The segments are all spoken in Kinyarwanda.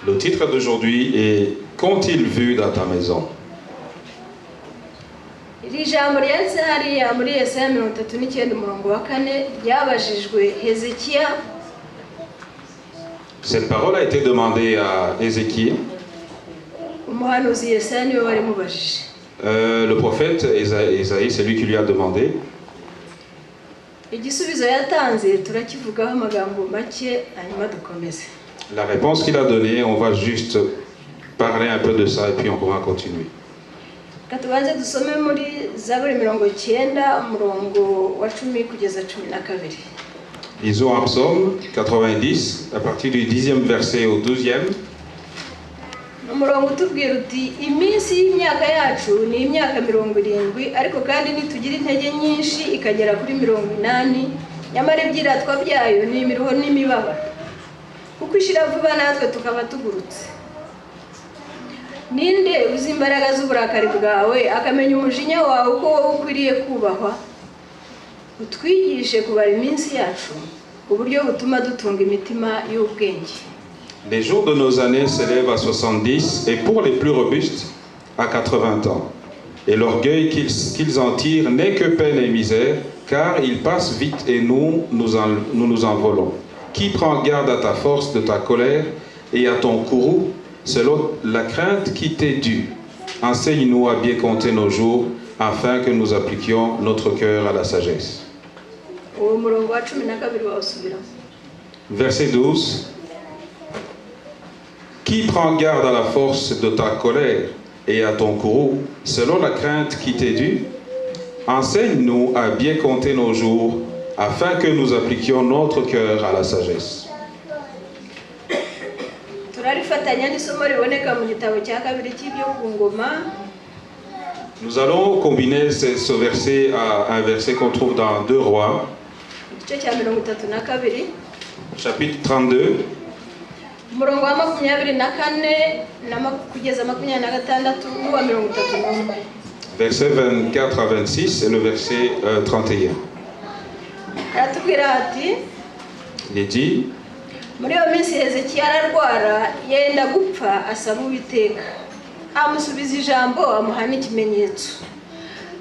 Le titre d'aujourd'hui est « Qu'ont-ils vu dans ta maison ?» Cette parole a été demandée à Ézéchiel. Le prophète Isaïe, c'est lui qui lui a demandé. La réponse qu'il a donnée, on va juste parler un peu de ça et puis on pourra continuer. Lisons en Psaume 90, à partir du 10e verset au 12e. Ninde uzi imbaraga z'uburakari bwawe akamenya umujinya wawe uko wowe ukwiriye kubahwa utwigishe kubara iminsi yacu uburyo butuma dutunga imitima y'ubwenge. Les jours de nos années s'élèvent à 70 et pour les plus robustes à 80 ans. Et l'orgueil qu'ils en tirent n'est que peine et misère, car ils passent vite et nous nous envolons. Qui prend garde à ta force de ta colère et à ton courroux selon la crainte qui t'est due? Enseigne-nous à bien compter nos jours, afin que nous appliquions notre cœur à la sagesse. Verset 12. Qui prend garde à la force de ta colère et à ton courroux, selon la crainte qui t'est due? Enseigne-nous à bien compter nos jours, afin que nous appliquions notre cœur à la sagesse. Nous allons combiner ce verset à un verset qu'on trouve dans 2 Rois, chapitre 32, versets 24 à 26 et le verset 31. Il est dit: muri iyo minsi Hezekiya ararwara yenda gupfa asaba Uwiteka amusubiza ijambo amuha n'ikimenyetso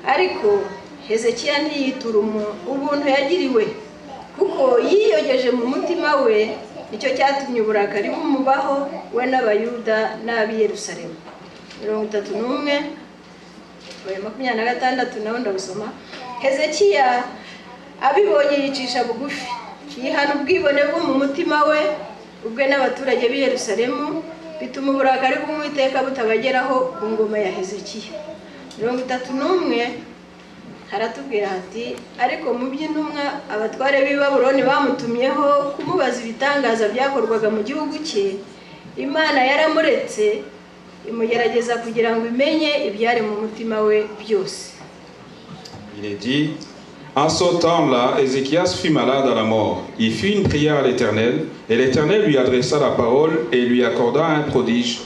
ariko Hezekiya ntiyitura ubuntu yagiriwe kuko yiyogeje mu mutima we nicyo cyatumye uburakari bumubaho we n'abayuda n'ab'i Yerusalemu. 31 26 naho ndabusoma. Hezekiya abibonye yicisha bugufi yihana ubwibone bwo mu mutima we ubwe n'abaturage b'i Yerusalemu bituma uburakari bw'Uwiteka butabageraho ku ngoma ya Hezekiya. 31 haratubwira ati ariko mu by'intumwa abatware b'i Babuloni bamutumyeho kumubaza ibitangaza byakorwaga mu gihugu cye, Imana yaramuretse imugerageza kugira ngo imenye ibyari mu mutima we byose. Il est dit: en ce temps-là, Ézéchias fut malade à la mort. Il fit une prière à l'Éternel, et l'Éternel lui adressa la parole et lui accorda un prodige.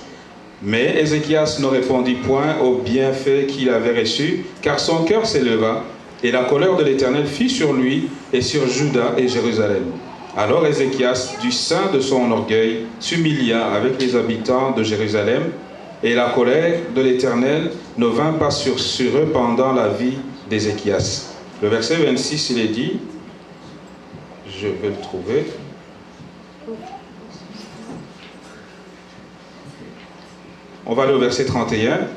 Mais Ézéchias ne répondit point au bienfait qu'il avait reçu, car son cœur s'éleva, et la colère de l'Éternel fut sur lui et sur Juda et Jérusalem. Alors Ézéchias, du sein de son orgueil, s'humilia avec les habitants de Jérusalem, et la colère de l'Éternel ne vint pas sur eux pendant la vie d'Ézéchias. Le verset 26, il est dit, je vais le trouver. On va aller au verset 31.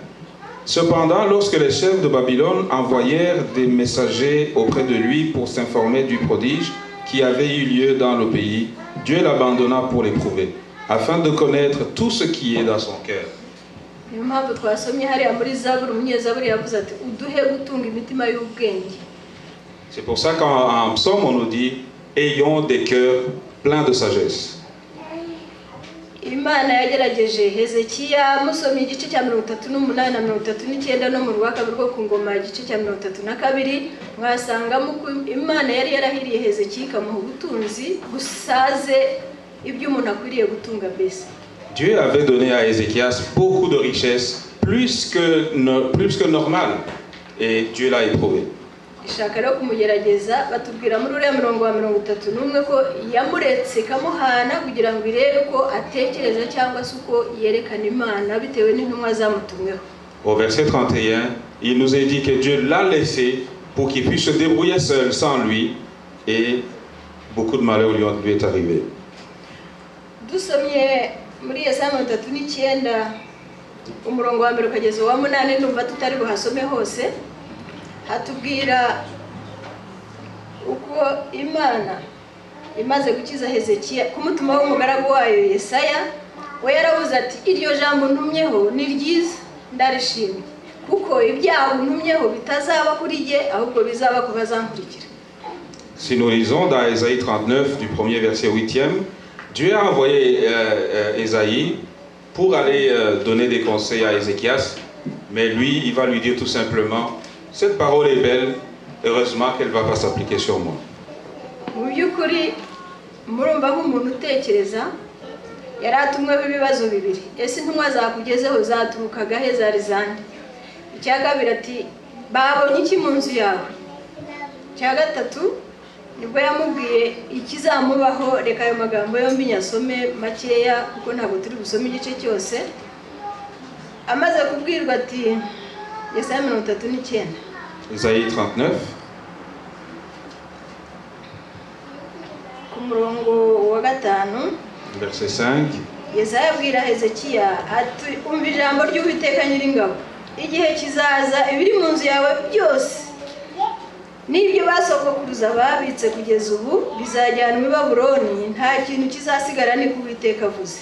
Cependant, lorsque les chefs de Babylone envoyèrent des messagers auprès de lui pour s'informer du prodige qui avait eu lieu dans le pays, Dieu l'abandonna pour l'éprouver, afin de connaître tout ce qui est dans son cœur. C'est pour ça qu'en psaume on nous dit « Ayons des cœurs pleins de sagesse ». Imana yagerageje Hezekiya musomye igice cya 38 na 39 no mu rwaka rwo ku ngoma igice cya 32 mwasangamo Imana yari yarahiriye Hezekiya ikamuha ubutunzi busaze ibyo umuntu akwiriye gutunga mbese. Dieu avait donné à Ézéchias beaucoup de richesses, plus que normal, et Dieu l'a éprouvé. ishaka rero kumugerageza batubwira muri uriya murongo wa 31 ko yamuretse kamuhana kugira ngo irebe ko atekereza cyangwa se uko yerekana Imana bitewe n'intumwa zamutumweho. Au verset 31, il nous est dit que Dieu l'a laissé pour qu'il puisse se débrouiller seul, sans lui, et beaucoup de malheur lui est arrivé. Dusomye muri Yesaya 39 umurongo wa 1 kugeza wa 8 ndumva tutari buhasome hose, hatubwira uko Imana imaze gukiza Hezekiya kumutuma w'umugaragu wayo Yesaya, we yaravuze ati iryo jambo ntumyeho ni ryiza ndarishimye kuko ibyaha ntumyeho bitazaba kuri jye ahubwo bizaba ku bazankurikira. Si nous lisons dans Ésaïe 39 du premier verset 8e, Dieu a envoyé Ésaïe pour aller donner des conseils à Ézéchias, mais lui, il va lui dire tout simplement, cette parole est belle, heureusement qu'elle ne va pas s'appliquer sur moi. Mu by'ukuri murumva nk'umuntu utekereza yaratumwe ibibazo bibiri, ese intumwa zakugezeho zaturukaga he zari zande? Icya kabiri ati babonye iki mu nzu yawe? Icya gatatu nibwo yamubwiye ikizamubaho. Reka ayo magambo yombi nyasome makeya kuko ntabwo turi gusoma igice cyose. Amaze kubwirwa ati Yesaya 39, Ésaïe 39, ku murongo wa 5, verset 5, Yesaya abwira Hezekiya ati umva ijambo ry'Uwiteka Nyiringabo, igihe kizaza ibiri mu nzu yawe byose n'ibyo basogokuruza babitse kugeza ubu bizajyanwa i Babuloni, nta kintu kizasigara ni Uwiteka avuze.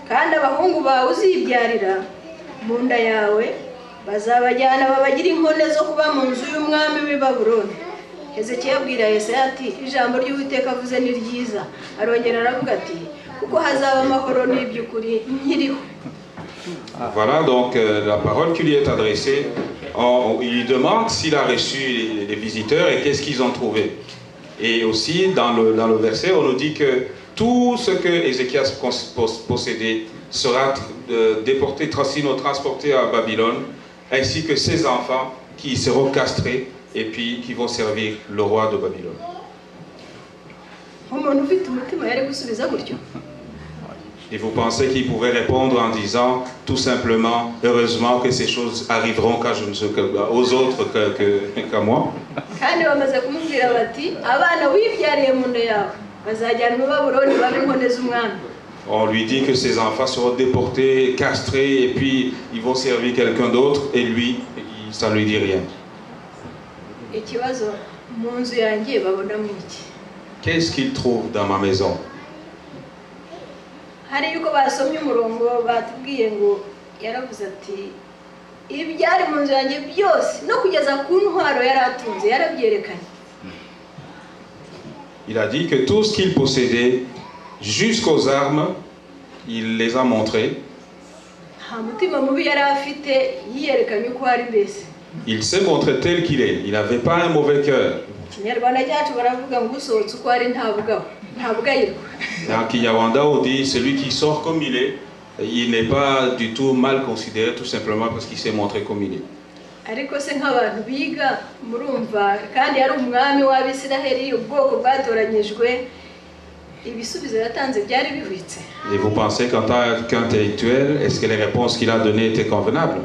Kandi abahungu bawe uzibyarira mu nda yawe bazabajyana babagira inkone zo kuba mu nzu y'umwami w'i Babuloni. Hezekiya abwira Yesaya ati ijambo ry'Uwiteka avuze ni ryiza. Arongera aravuga ati kuko hazaba amahoro n'iby'ukuri nkiriho. Voilà donc la parole qui lui est adressée. Il lui demande s'il a reçu les visiteurs et qu'est-ce qu'ils ont trouvé. Et aussi dans le verset, on nous dit que tout ce que Ézéchias possédait sera déporté, transporté à Babylone, ainsi que ses enfants qui seront castrés et puis qui vont servir le roi de Babylone. Et vous pensez qu'il pouvait répondre en disant tout simplement, heureusement que ces choses arriveront quand je ne suis aux autres qu'à moi. On lui dit que ses enfants seront déportés, castrés, et puis ils vont servir quelqu'un d'autre, et lui, ça ne lui dit rien. Qu'est-ce qu'il trouve dans ma maison? Hari yuko basomye umurongo batubwiye ngo yaravuze ati ibyari mu nzu yanjye byose no kugeza ku ntwaro yaratunze yarabyerekanye. Il a dit que tout ce qu'il possédait jusqu'aux armes il les a montrées. Nta mutima mubi yari afite yiyerekanye uko ari mbese. Il s'est montré tel qu'il est. Il n'avait pas un mauvais cœur. Kinyarwanda cyacu baravuga ngo usohotse uko ari ntabugabo ntabugayirwa. Dans Kinyarwanda on dit celui qui sort comme il est, il n'est pas du tout mal considéré tout simplement parce qu'il s'est montré comme il est. Ariko se nk'abantu biga murumva kandi yari umwami w'Abisiraheli ubwoko bwatoranyijwe ibisubizo yatanze byari bihwitse. Et vous pensez qu'en tant qu'intellectuel, est-ce que les réponses qu'il a données étaient convenables?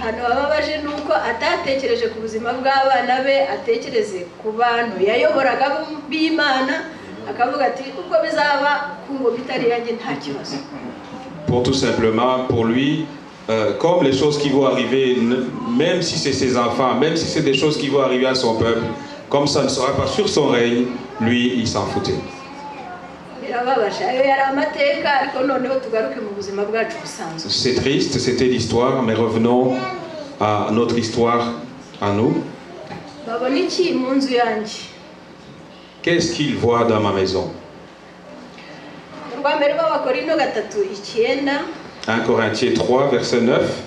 Hano ababaje nuko atatekereje ku buzima bw'abana be, atekereze ku bantu yayoboraga b'Imana akavuga ati uko bizaba ku ngoma itari yanjye nta kibazo. Pour tout simplement, pour lui, comme les choses qui vont arriver, même si c'est ses enfants, même si c'est des choses qui vont arriver à son peuple, comme ça ne sera pas sur son règne, lui, il s'en foutait. C'est triste, c'était l'histoire, mais revenons à notre histoire, à nous. Qu'est-ce qu'il voit dans ma maison? 1 Corinthiens 3, verset 9.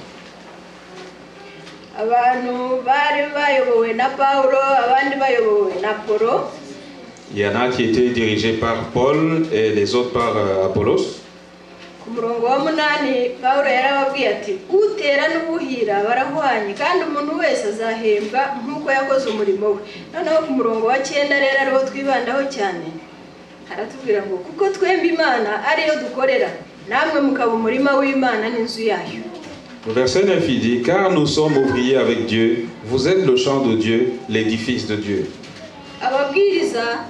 Il y en a qui étaient dirigés par Paul et les autres par Apollos. ku murongo wa 8 Pawulo yarababwiye ati utera n'ubuhira barahwanye kandi umuntu wese azahembwa nk'uko yakoze umurimo we. Noneho ku murongo wa 9 rero ariho twibandaho cyane haratubwira ngo kuko twembi Imana ariyo dukorera namwe mukaba umurima w'Imana n'inzu yayo. Le verset 9 il dit car nous sommes ouvriers avec Dieu, vous êtes le champ de Dieu, l'édifice de Dieu. Ababwiriza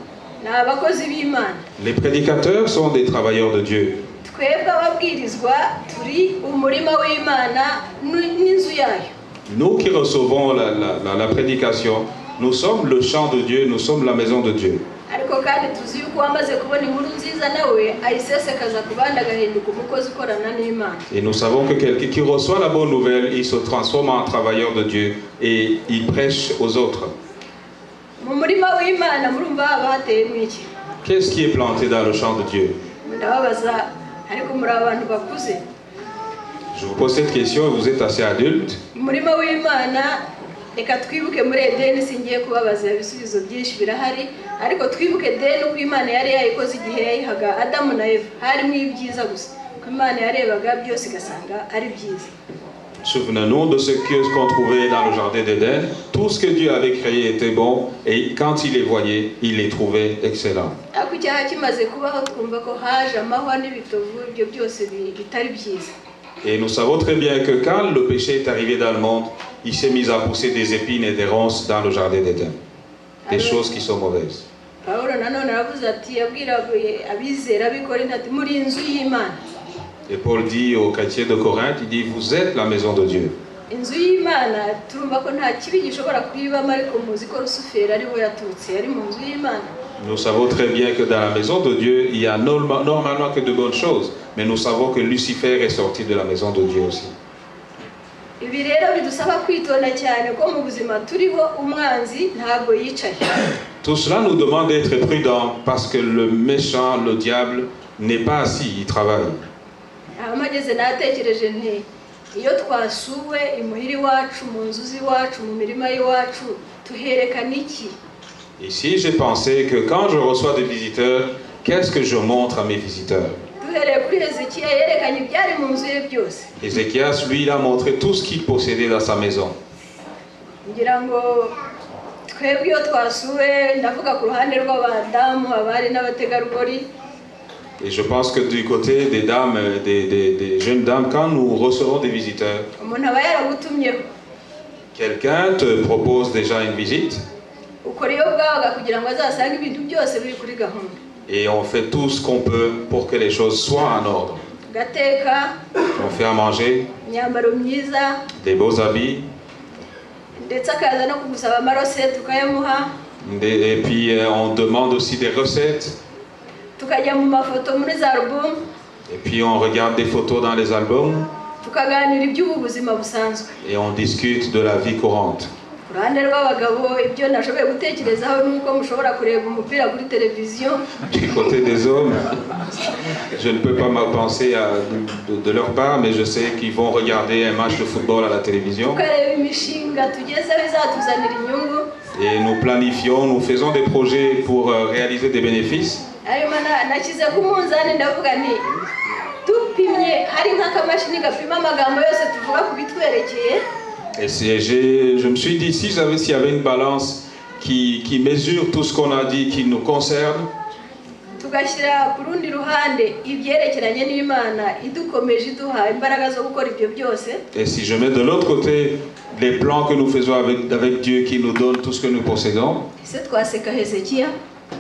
na abakozi b'Imana. Les prédicateurs sont des travailleurs de Dieu. Twebwe ababwirizwa turi umurima w'Imana n'inzu yayo. Nous qui recevons la prédication, nous sommes le champ de Dieu, nous sommes la maison de Dieu. Ariko kandi tuzi yuko wamaze kubona inkuru nziza nawe ayisesekaza kubandi agahinduka umukozi ukorana n'Imana. Et nous savons que quelqu'un qui reçoit la bonne nouvelle, il se transforme en travailleur de Dieu et il prêche aux autres. Mu murima w'Imana murumva haba hateyemo iki? Qu'est-ce qui est planté dans le champ de Dieu? Ndababaza ariko muri abantu bakuze. Je vous pose cette question et vous êtes assez adulte. Umurima w'Imana reka twibuke muri Edeni, singiye kubabaza ibisubizo byinshi birahari, ariko twibuke Edeni uko Imana yari yayikoze igihe yayihaga Adamu na Eva, harimo ibyiza gusa, ko Imana yarebaga byose igasanga ari byiza. Souvenons-nous de ce qu'on trouvait dans le jardin d'Éden. Tout ce que Dieu avait créé était bon et quand il les voyait, il les trouvait excellents. Ariko icyaha kimaze kubaho twumva ko haje amahwa n'ibitovu, ibyo byose bitari byiza. Et nous savons très bien que quand le péché est arrivé dans le monde, il s'est mis à pousser des épines et des ronces dans le jardin d'Éden. Des choses qui sont mauvaises. Et Paul dit aux chrétiens de Corinthe, il dit, vous êtes la maison de Dieu. Nous savons très bien que dans la maison de Dieu, il y a normalement que de bonnes choses. Mais nous savons que Lucifer est sorti de la maison de Dieu aussi. Tout cela nous demande d'être prudents parce que le méchant, le diable, n'est pas assis, il travaille. iyo twasuwe imuhiri wacu mu nzuzi wacu mu mirima y'iwacu tuherekana iki? Ici, j'ai pensé que quand je reçois des visiteurs, qu'est-ce que je montre à mes visiteurs? Ézéchias, lui, il a montré tout ce qu'il possédait dans sa maison. Et je pense que du côté des dames, des jeunes dames, quand nous recevons des visiteurs, quelqu'un te propose déjà une visite. Et on fait tout ce qu'on peut pour que les choses soient en ordre. On fait à manger, des beaux habits. Et puis on demande aussi des recettes. Et puis on regarde des photos dans les albums. Et on discute de la vie courante. Du côté des hommes, je ne peux pas me penser de leur part, mais je sais qu'ils vont regarder un match de football à la télévision. Et nous planifions, nous faisons des projets pour réaliser des bénéfices. Et je me suis dit, s'il y avait une balance qui mesure tout ce qu'on a dit, qui nous concerne, et si je mets de l'autre côté les plans que nous faisons avec Dieu qui nous donne tout ce que nous possédons,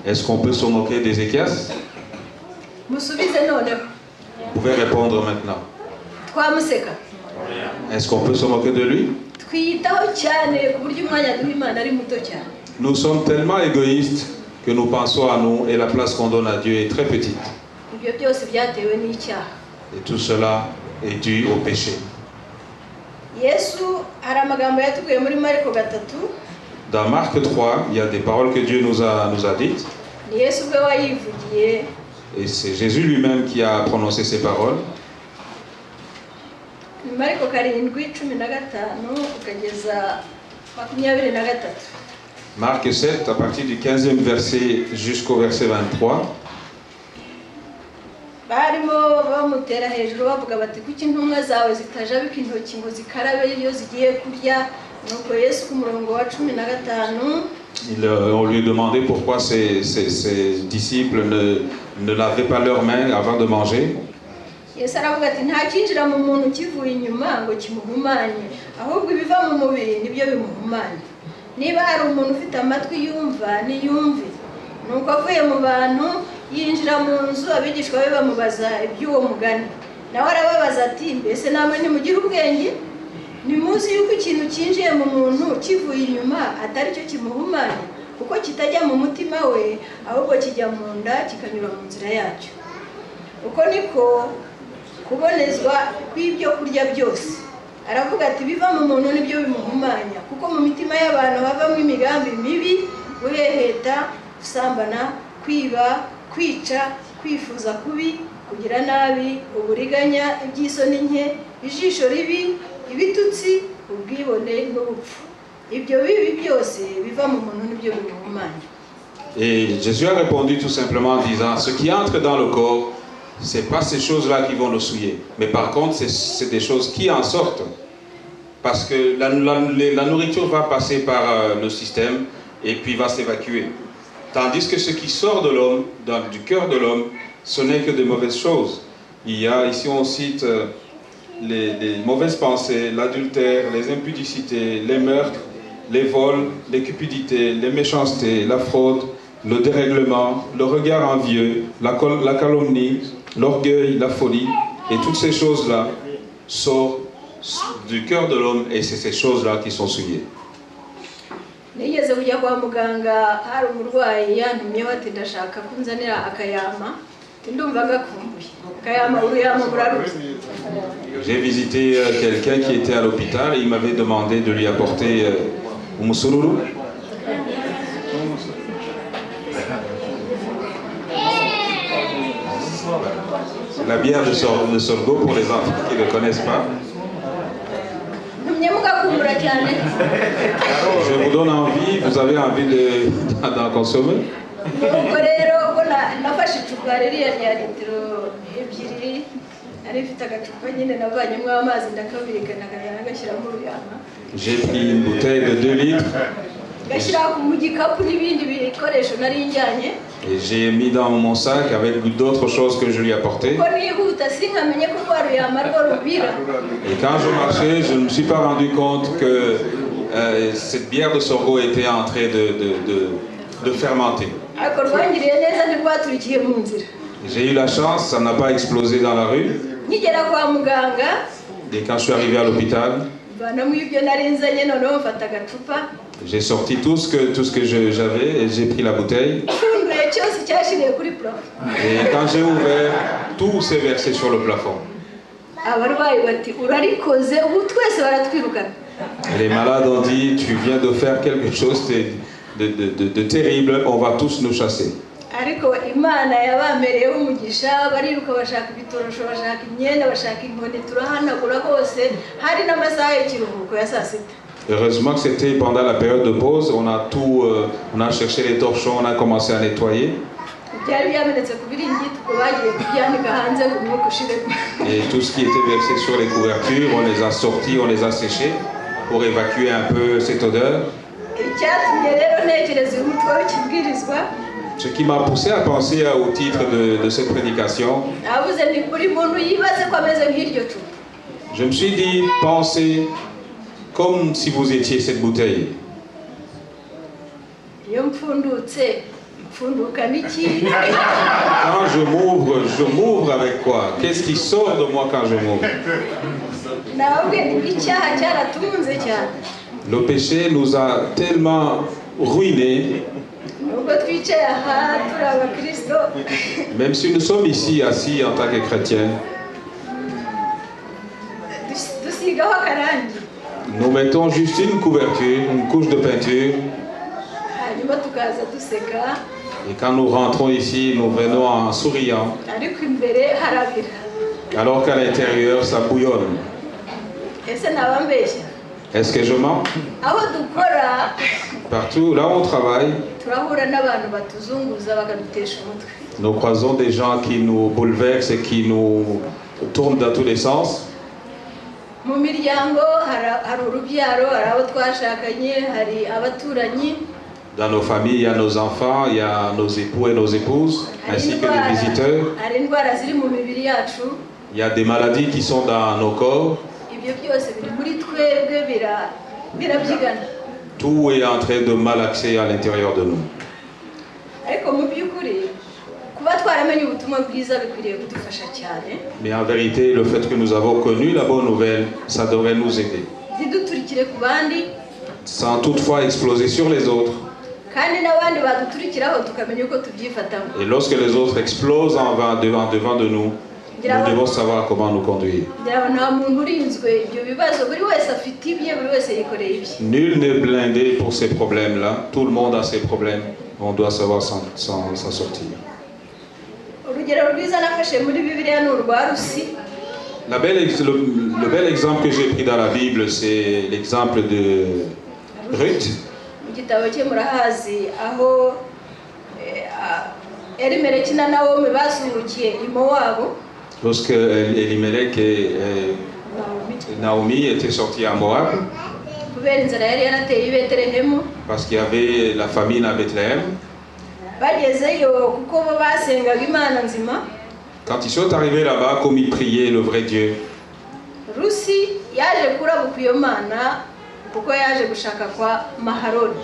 est-ce qu'on peut se moquer d'Ézéchias? Vous pouvez répondre maintenant. Est-ce qu'on peut se moquer de lui? Nous sommes tellement égoïstes que nous pensons à nous et la place qu'on donne à Dieu est très petite. Et tout cela est dû au péché. Dans Marc 3, il y a des paroles que Dieu nous a dites. Et c'est Jésus lui-même qui a prononcé ces paroles. Marc 7, à partir du 15e verset jusqu'au verset 23. barimo bamutera hejuru bavuga bati kuki intumwa zawe zitajabika intoki ngo zikarabe iyo zigiye kurya. Nuko Yesu ku murongo wa 15 on lui demandait pourquoi ses disciples ne lavaient pas leurs mains avant de manger. Yesu aravuga ati nta kinjira mu muntu kivuye inyuma ngo kimuhumanye, ahubwo ibiva mu mubiri nibyo bimuhumanye. Niba hari umuntu ufite amatwi yumva niyumve. Nuko avuye mu bantu yinjira mu nzu, abigishwa be bamubaza iby'uwo mugani. Nawe arababaza ati mbese namwe ntimugira ubwenge? Nimuzi yuko ikintu kinjiye mu muntu kivuye inyuma atari cyo kimuhumanye, kuko kitajya mu mutima we ahubwo kijya mu nda kikanyura mu nzira yacyo. Uko niko kubonezwa kw'ibyo kurya byose. Aravuga ati biva mu muntu nibyo bimuhumanya, kuko mu mitima y'abantu havamo imigambi mibi, guheheta, gusambana, kwiba, kwica, kwifuza kubi, kugira nabi, uburiganya, iby'isoni nke, ijisho ribi, ibitutsi, ubwibone n'ubupfu. Ibyo bibi byose biva mu muntu nibyo bimuhumanya. Et Jésus a répondu tout simplement en disant, ce qui entre dans le corps, c'est pas ces choses-là qui vont le souiller, mais par contre c'est des choses qui en sortent, parce que la nourriture va passer par le système et puis va s'évacuer, tandis que ce qui sort de l'homme, du cœur de l'homme, ce n'est que de mauvaises choses. Il y a ici on cite les mauvaises pensées, l'adultère, les impudicités, les meurtres, les vols, les cupidités, les méchancetés, la fraude, le dérèglement, le regard envieux, la calomnie, l'orgueil, la folie, et toutes ces choses-là sortent du cœur de l'homme, et c'est ces choses-là qui sont souillées. Nigeze kujya kwa muganga, hari umurwayi yantumyeho ati ndashaka kunzanira akayama, ndumva gakumbuye. Akayama uruyama buraruze. J'ai visité quelqu'un qui était à l'hôpital et il m'avait demandé de lui apporter umusururu. La bière de sorgho pour les enfants qui ne connaissent pas. Je vous donne envie, vous avez envie d'en consommer? J'ai pris une bouteille de 2 litres. Et j'ai mis dans mon sac avec d'autres choses que je lui apportais. Et quand je marchais, je ne me suis pas rendu compte que cette bière de sorgho était en train de fermenter. J'ai eu la chance, ça n'a pas explosé dans la rue. Et quand je suis arrivé à l'hôpital, j'ai sorti tout ce que j'avais et j'ai pris la bouteille. Et quand j'ai ouvert, tout s'est versé sur le plafond. Les malades ont dit, tu viens de faire quelque chose de terrible, on va tous nous chasser. Ariko Imana yabamereyeho umugisha bariruka bashaka ibitorosho bashaka imyenda bashaka inkoni turahanagura hose hari n'amasaha y'ikiruhuko ya saa sita. Heureusement que c'était pendant la période de pause, on a cherché les torchons, on a commencé à nettoyer. Et tout ce qui était versé sur les couvertures, on les a sortis, on les a séchés pour évacuer un peu cette odeur. Ce qui m'a poussé à penser au titre de cette prédication, je me suis dit, pensez comme si vous étiez cette bouteille. Quand je m'ouvre avec quoi? Qu'est-ce qui sort de moi quand je m'ouvre? Le péché nous a tellement ruinés. Même si nous sommes ici assis en tant que chrétiens, nous mettons juste une couverture, une couche de peinture. Et quand nous rentrons ici, nous venons en souriant. Alors qu'à l'intérieur, ça bouillonne. Est-ce que je mens? aho dukora Partout, là où on travaille, turahura n'abantu batuzunguza bakadutesha umutwe. nous croisons des gens qui nous bouleversent et qui nous tournent dans tous les sens. Mu miryango hari urubyaro, hari abo twashakanye, hari abaturanyi. Dans nos familles, il y a nos enfants, il y a nos époux et nos épouses, ainsi que les visiteurs. Hari indwara ziri mu mibiri yacu. Il y a des maladies qui sont dans nos corps. Ibyo byose biri muri twebwe birabyigana. Tout est en train de malaxer à l'intérieur de nous. Ariko mu by'ukuri kuba twaramenye ubutumwa bwiza bikwiriye kudufasha cyane. Mais en vérité, le fait que nous avons connu la bonne nouvelle, ça devrait nous aider. Ntiduturikire ku bandi. Sans toutefois exploser sur les autres. Kandi n'abandi baduturikiraho tukamenya uko tubyifatamo. Et lorsque les autres explosent devant de nous, nous devons savoir comment nous conduire. Nta muntu urinzwe ibyo bibazo, buri wese afite ibye, buri wese yikoreye ibye. Nul n'est blindé pour ces problèmes-là. Tout le monde a ses problèmes. On doit savoir s'en sortir. Urugero rwiza nafashe muri Bibiliya ni urwa Rusi. Le bel exemple que j'ai pris dans la Bible, c'est l'exemple de Ruth. Mu gitabo cye murahazi aho Elimeleki na Nawomi basungukiye i Mowabu. Lorsque Elimelech et Naomi étaient sortis à Moab, kubera inzara yari yarateye i Betelehemu, parce qu'il y avait la famine à Bethléem. Bagezeyo kuko bo basengaga Imana nzima. Quand ils sont arrivés là-bas, comme ils priaient le vrai Dieu, Rusi yaje kurabuka iyo Mana kuko yaje gushaka kwa Mahaloni.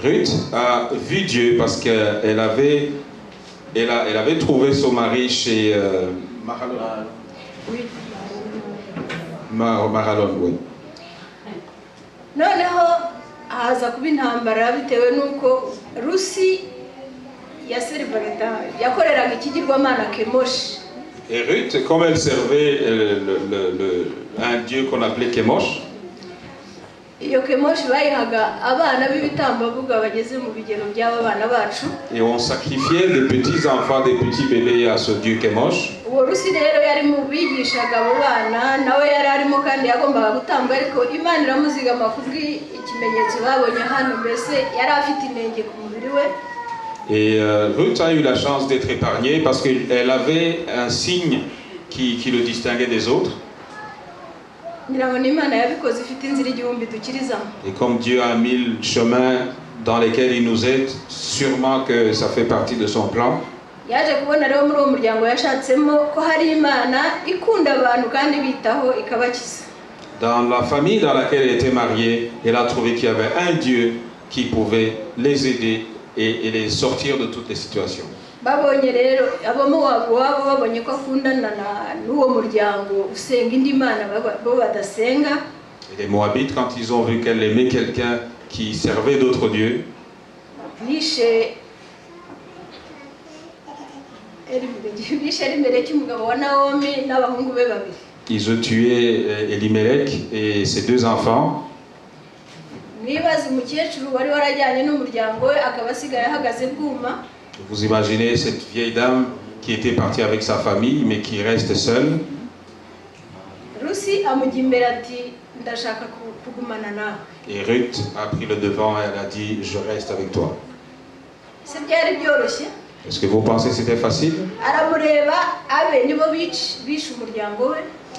Ruth a vu Dieu parce qu'elle avait trouvé son mari chez Mahalon. Oui. Mahalon, oui. Noneho haza kuba intambara bitewe n'uko Rusi yakoreraga ikigirwamana Kemoshi. Et Ruth, comme elle servait un dieu qu'on appelait Kemosh, iyo Kemoshi bayihaga abana b'ibitambabuga bageze mu bigero by'aba bana bacu. Et on sacrifiait des petits enfants, des petits bébés à ce dieu Kemosh. Uwo Rusi rero yari mu bigishaga abo bana, nawe yari arimo kandi yagombaga gutamba, ariko Imana iramuzigama kubw'ikimenyetso babonye hano, mbese yari afite inenge ku mubiri we. Et Ruth a eu la chance d'être épargnée parce qu'elle avait un signe qui le distinguait des autres. Et comme Dieu a mis le chemin dans lequel il nous aide, sûrement que ça fait partie de son plan. Dans la famille dans laquelle elle était mariée, elle a trouvé qu'il y avait un Dieu qui pouvait les aider et les sortir de toutes les situations. Babonye rero abamowabu wabo babonye ko akundana n'uwo muryango usenga indi mana bo badasenga. Et les Moabites, quand ils ont vu qu'elle aimait quelqu'un qui servait d'autres dieux, bishe Elimeleki umugabo wa Nawomi n'abahungu be babiri. Ils ont tué Elimelech et ses deux enfants. Nibaza umukecuru wari warajyanye n'umuryango we akaba asigaye ahagaze bwuma. Vous imaginez cette vieille dame qui était partie avec sa famille mais qui reste seule. Rusi amujya imbere ati ndashaka kugumana nawe. Et Ruth a pris le devant et elle a dit je reste avec toi. Se byari byoroshye. Est-ce que vous pensez que c'était facile? Aramureba abe nibo bishe umuryango we.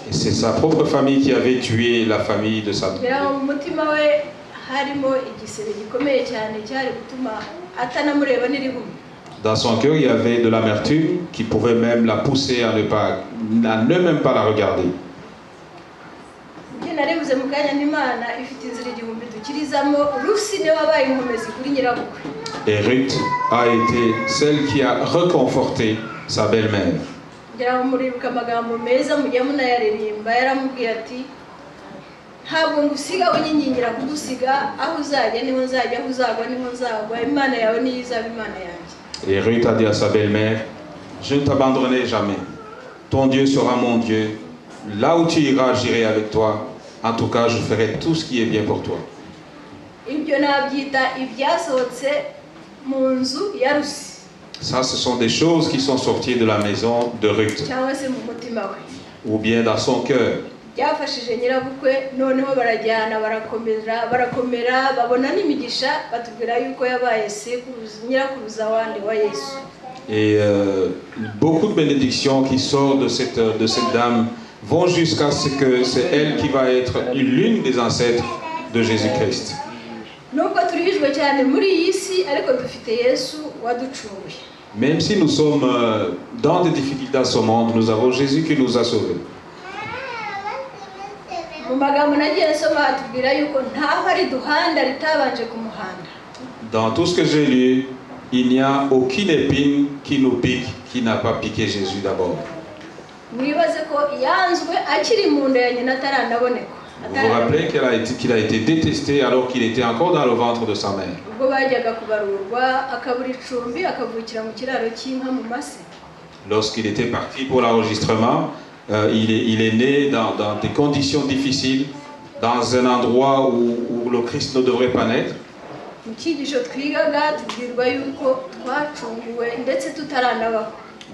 Et c'est sa propre famille qui avait tué la famille de sa mu mutima we harimo igisebe gikomeye cyane cyari gutuma atanamureba n'irihumye. Dans son cœur, il y avait de l'amertume qui pouvait même la pousser à ne même pas la regarder. Et Ruth a été celle qui a reconforté sa belle-mère. Ntabwo ngusiga unyinyingira kugusiga, aho uzajya niho nzajya, aho uzagwa niho nzagwa, Imana yawe niyo izaba Imana yanjye. Et Ruth a dit à sa belle-mère, je ne t'abandonnerai jamais. Ton Dieu sera mon Dieu. Là où tu iras, j'irai avec toi. En tout cas, je ferai tout ce qui est bien pour toi. Ça, ce sont des choses qui sont sorties de la maison de Ruth. Ou bien dans son cœur. byafashije nyirabukwe noneho barajyana barakomera babona n'imigisha batubwira yuko yabaye nyirakuruza wandi wa Yesu. Et beaucoup de bénédictions qui sortent de cette dame vont jusqu'à ce que c'est elle qui va être l'une des ancêtres de Jésus-Christ. Même si nous sommes dans des difficultés à ce monde, nous avons Jésus qui nous a sauvés. Dans tout ce que j'ai lu, il n'y a aucune épine qui nous pique qui n'a pas piqué Jésus d'abord. Vous vous rappelez qu'il a été détesté alors qu'il était encore dans le ventre de sa mère. Lorsqu'il était parti pour l'enregistrement, il est né dans des conditions difficiles, dans un endroit où le Christ ne devrait pas naître.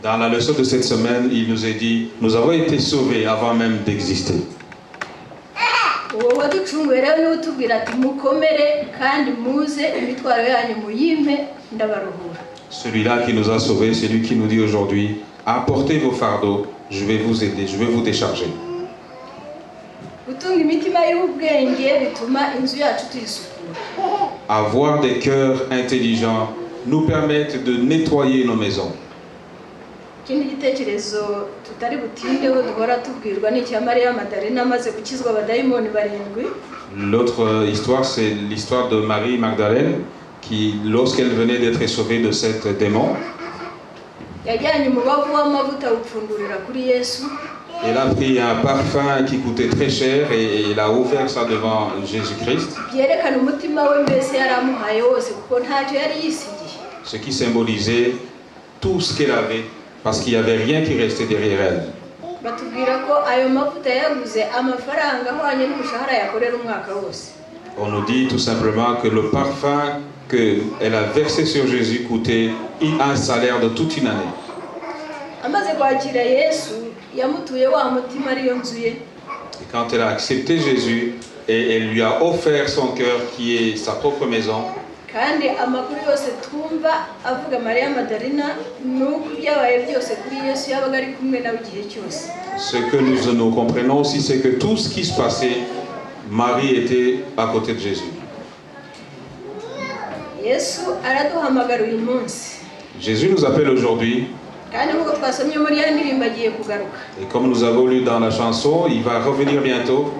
Dans la leçon de cette semaine, il nous est dit, nous avons été sauvés avant même d'exister. Celui-là qui nous a sauvés, c'est lui qui nous dit aujourd'hui, apportez vos fardeaux, je vais vous aider, je vais vous décharger. Avoir des cœurs intelligents nous permettent de nettoyer nos maisons. L'autre histoire, c'est l'histoire de Marie Magdalène qui, lorsqu'elle venait d'être sauvée de cet démon, elle a pris un parfum qui coûtait très cher et elle a ouvert ça devant Jésus-Christ. Ce qui symbolisait tout ce qu'elle avait, parce qu'il n'y avait rien qui restait derrière elle. On nous dit tout simplement que le parfum qu'elle a versé sur Jésus coûtait un salaire de toute une année. Et quand elle a accepté Jésus et elle lui a offert son cœur qui est sa propre maison, ce que nous comprenons aussi, c'est que tout ce qui se passait, Marie était à côté de Jésus. Jésus nous appelle aujourd'hui. Et comme nous avons lu dans la chanson, il va revenir bientôt.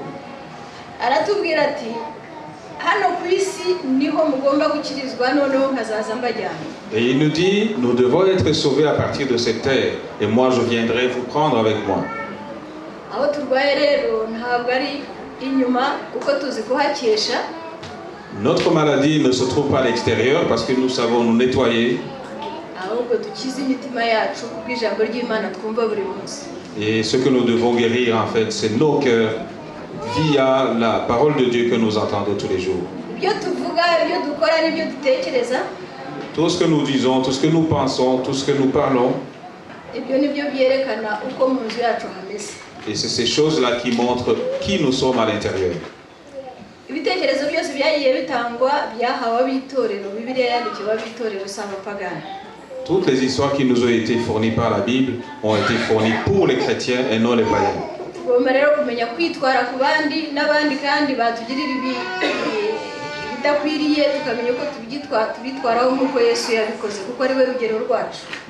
Et il nous dit, nous devons être sauvés à partir de cette terre. Et moi, je viendrai vous prendre avec moi. Notre maladie ne se trouve pas à l'extérieur parce que nous savons nous nettoyer. Et ce que nous devons guérir, en fait, c'est nos cœurs via la parole de Dieu que nous entendons tous les jours. Tout ce que nous disons, tout ce que nous pensons, tout ce que nous parlons, et c'est ces choses-là qui montrent qui nous sommes à l'intérieur. Toutes les histoires qui nous ont été fournies par la Bible ont été fournies pour les chrétiens et non les païens.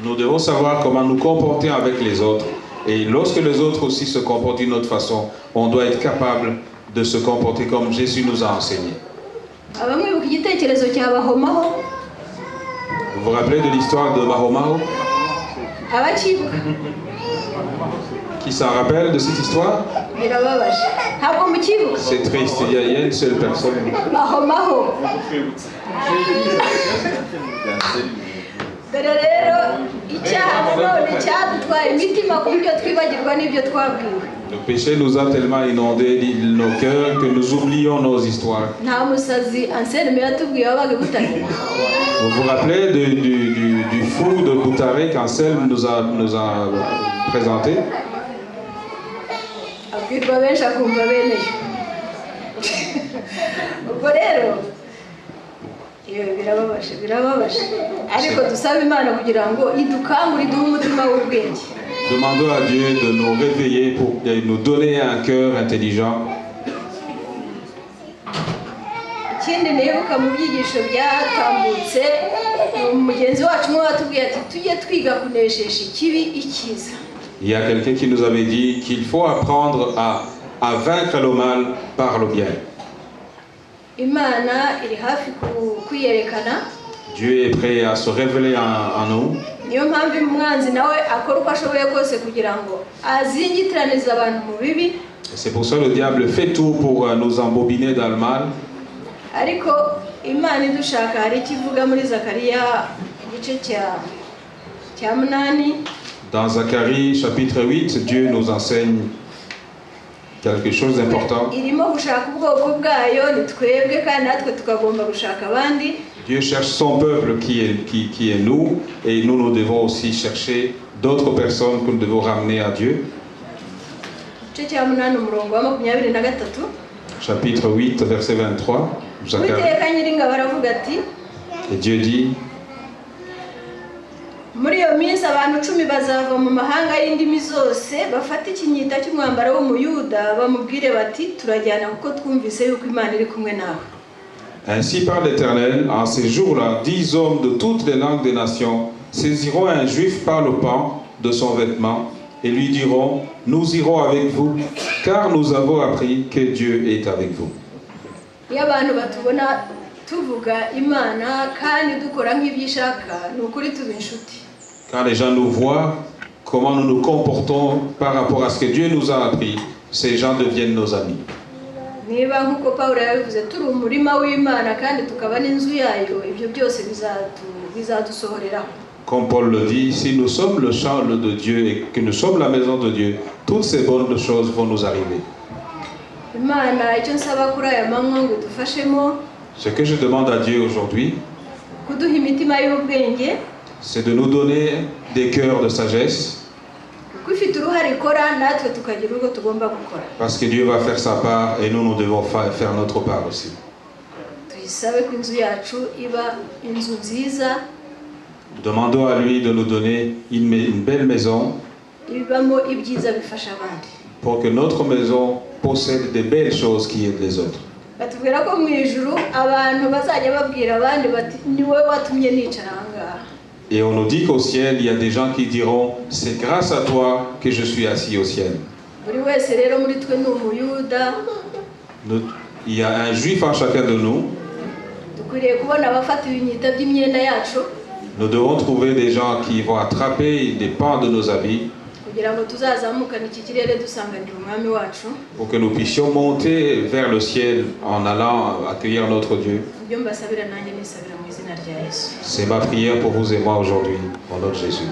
Nous devons savoir comment nous comporter avec les autres. Et lorsque les autres aussi se comportent d'une autre façon, on doit être capable de se comporter comme Jésus nous a enseigné. Vous vous rappelez de l'histoire de Mahomao? Qui s'en rappelle de cette histoire? C'est triste, il y a une seule personne. Le péché nous a tellement inondé nos cœurs que nous oublions nos histoires. Vous vous rappelez du fou de Boutaré qu'Anselme nous a présenté? abwirwa benshi akumva bene yo ubwo rero birababaje ariko dusaba Imana kugira ngo idukangure iduhe umutima w'ubwenge. Demandons à Dieu de nous réveiller pour nous donner un cœur intelligent. Ikindi nibuka mu byigisho byatambutse umugenzi wacu umwe watubwiye ati tujye twiga kunesheje ikibi icyiza. Il y a quelqu'un qui nous avait dit qu'il faut apprendre à vaincre le mal par le bien. Imana iri hafi kuyerekana. Dieu est prêt à se révéler en nous. Niyo mpamvu umwanzi nawe akora uko ashoboye kose kugira ngo azingitiranize abantu mu bibi. C'est pour ça que le diable fait tout pour nous embobiner dans le mal. Ariko Imana idushaka hari ikivuga muri Zakariya igice cya 8. Dans Zacharie chapitre 8, Dieu nous enseigne quelque chose d'important. Irimo gushaka ubwoko bwayo ni twebwe kandi natwe tukagomba gushaka abandi. Dieu cherche son peuple qui est nous, et nous devons aussi chercher d'autres personnes que nous devons ramener à Dieu. Chapitre 8, verset 23. Et Dieu dit, muri iyo minsi abantu 10 bazava mu mahanga y'indimi zose bafata ikinyita cy'umwambaro w'umuyuda bamubwire bati turajyana kuko twumvise yuko Imana iri kumwe nawe. Ainsi parle l'Éternel, en ces jours-là, 10 hommes de toutes les langues des nations saisiront un juif par le pan de son vêtement et lui diront, nous irons avec vous, car nous avons appris que Dieu est avec vous. Iyo abantu batubona tuvuga Imana kandi dukora nk'ibyishaka n'ukuri tuba inshuti. Quand les gens nous voient, comment nous nous comportons par rapport à ce que Dieu nous a appris, ces gens deviennent nos amis. Niba nkuko Pawulo yabivuze turi umurima w'Imana kandi tukaba n'inzu yayo, ibyo byose bizadusohoreraho. Comme Paul le dit, si nous sommes le champ de Dieu et que nous sommes la maison de Dieu, toutes ces bonnes choses vont nous arriver. Imana icyo nsaba kuri aya manywa ngo dufashemo. Ce que je demande à Dieu aujourd'hui, kuduha imitima y'ubwenge, c'est de nous donner des cœurs de sagesse. Parce que Dieu va faire sa part et nous devons faire notre part aussi. Demandons à lui de nous donner une belle maison pour que notre maison possède des belles choses qui aident les autres. Et on nous dit qu'au ciel, il y a des gens qui diront, c'est grâce à toi que je suis assis au ciel. Il y a un juif en chacun de nous. Nous devons trouver des gens qui vont attraper des pans de nos habits pour que nous puissions monter vers le ciel en allant accueillir notre Dieu. C'est ma prière pour vous et moi aujourd'hui, au nom de Jésus.